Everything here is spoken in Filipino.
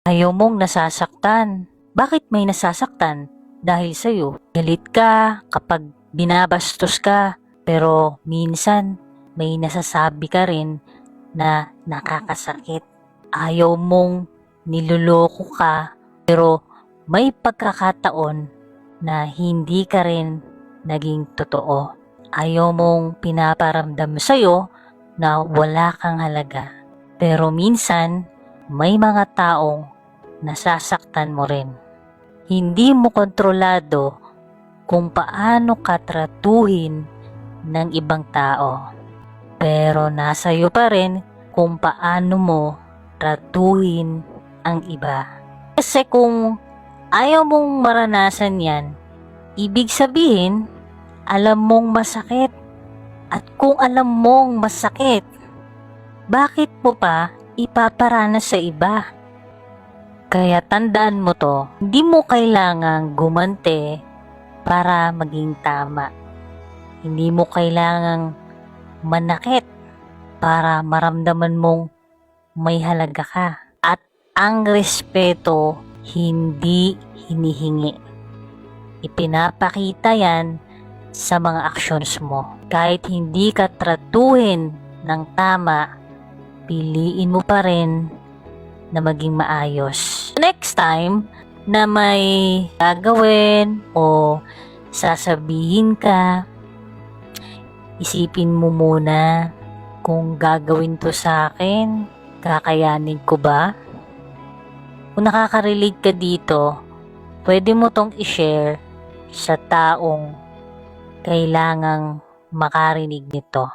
Ayaw mong nasasaktan. Bakit may nasasaktan? Dahil sa'yo. Galit ka kapag binabastos ka, pero minsan may nasasabi ka rin na nakakasakit. Ayaw mong niloloko ka, pero may pagkakataon na hindi ka rin naging totoo. Ayaw mong pinaparamdam sa'yo na wala kang halaga. Pero minsan, may mga taong nasasaktan mo rin. Hindi mo kontrolado kung paano ka tratuhin ng ibang tao. Pero nasa iyo pa rin kung paano mo tratuhin ang iba. Kasi kung ayaw mong maranasan yan, ibig sabihin, alam mong masakit. At kung alam mong masakit, bakit mo pa ipaparanas sa iba? Kaya tandaan mo to, hindi mo kailangang gumante para maging tama. Hindi mo kailangang manakit para maramdaman mong may halaga ka. At ang respeto, hindi hinihingi. Ipinapakita yan sa mga actions mo. Kahit hindi ka tratuhin ng tama, piliin mo pa rin na maging maayos. Next time na may gagawin o sasabihin ka, isipin mo muna kung gagawin to sa akin, kakayanin ko ba? Kung nakaka-relate ka dito, pwede mo tong i-share sa taong kailangang makarinig nito.